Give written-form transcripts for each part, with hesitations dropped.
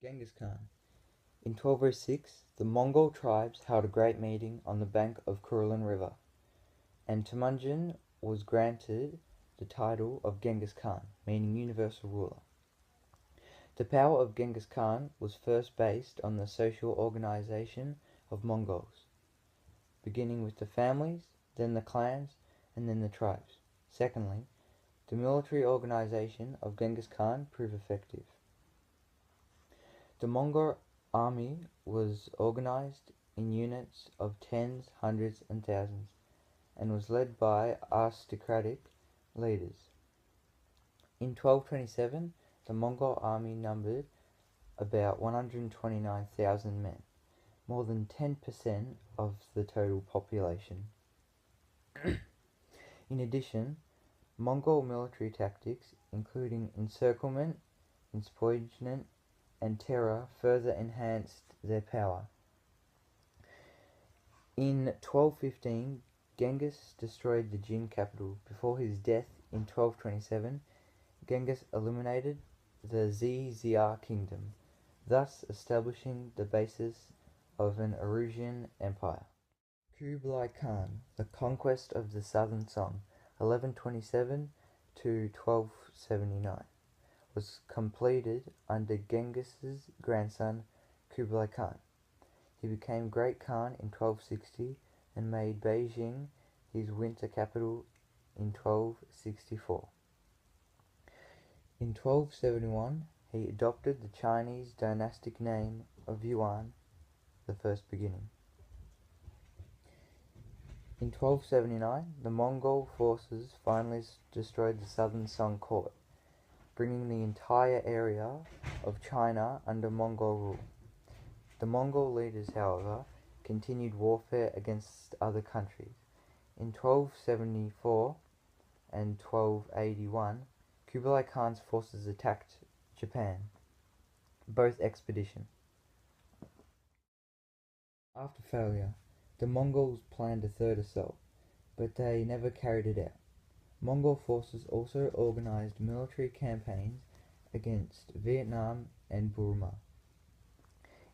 Genghis Khan. In 1206, the Mongol tribes held a great meeting on the bank of Kurulin River, and Temujin was granted the title of Genghis Khan, meaning universal ruler. The power of Genghis Khan was first based on the social organization of Mongols, beginning with the families, then the clans, and then the tribes. Secondly, the military organization of Genghis Khan proved effective. The Mongol army was organized in units of tens, hundreds, and thousands, and was led by aristocratic leaders. In 1227, the Mongol army numbered about 129,000 men, more than 10% of the total population. In addition, Mongol military tactics, including encirclement, inspoilment, and terror, further enhanced their power. In 1215, Genghis destroyed the Jin capital. Before his death in 1227, Genghis eliminated the Xia kingdom, thus establishing the basis of an Eurasian empire. Kublai Khan, the conquest of the southern Song, 1127 to 1279, was completed under Genghis's grandson Kublai Khan. He became Great Khan in 1260 and made Beijing his winter capital in 1264. In 1271, he adopted the Chinese dynastic name of Yuan, the first beginning. In 1279, the Mongol forces finally destroyed the southern Song court, bringing the entire area of China under Mongol rule. The Mongol leaders, however, continued warfare against other countries. In 1274 and 1281, Kublai Khan's forces attacked Japan, both expeditions. After failure, the Mongols planned a third assault, but they never carried it out. Mongol forces also organized military campaigns against Vietnam and Burma.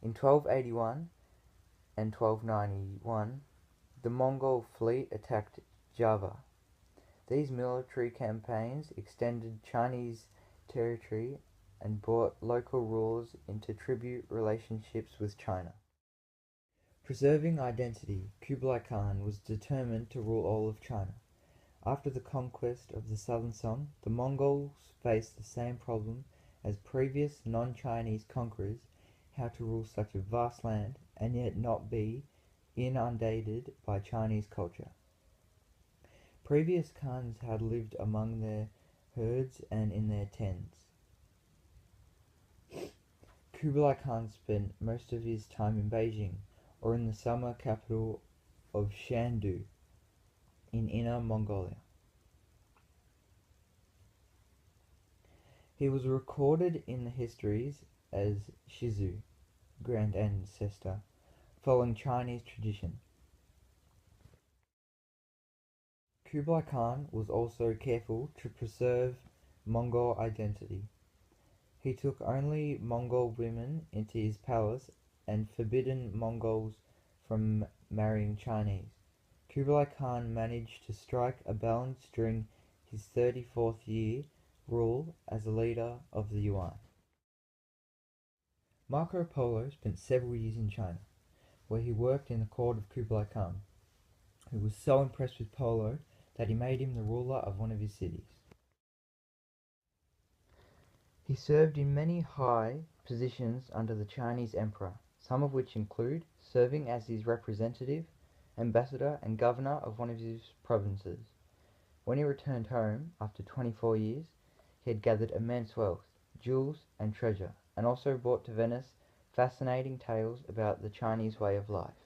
In 1281 and 1291, the Mongol fleet attacked Java. These military campaigns extended Chinese territory and brought local rulers into tribute relationships with China. Preserving identity, Kublai Khan was determined to rule all of China. After the conquest of the southern Song, the Mongols faced the same problem as previous non-Chinese conquerors: how to rule such a vast land and yet not be inundated by Chinese culture. Previous Khans had lived among their herds and in their tents. Kublai Khan spent most of his time in Beijing, or in the summer capital of Shandu, in Inner Mongolia. He was recorded in the histories as Shizu, grand ancestor, following Chinese tradition. Kublai Khan was also careful to preserve Mongol identity. He took only Mongol women into his palace and forbidden Mongols from marrying Chinese. Kublai Khan managed to strike a balance during his 34th year rule as a leader of the Yuan. Marco Polo spent several years in China, where he worked in the court of Kublai Khan, who was so impressed with Polo that he made him the ruler of one of his cities. He served in many high positions under the Chinese emperor, some of which include serving as his representative, ambassador, and governor of one of his provinces. When he returned home after 24 years, he had gathered immense wealth, jewels, and treasure, and also brought to Venice fascinating tales about the Chinese way of life.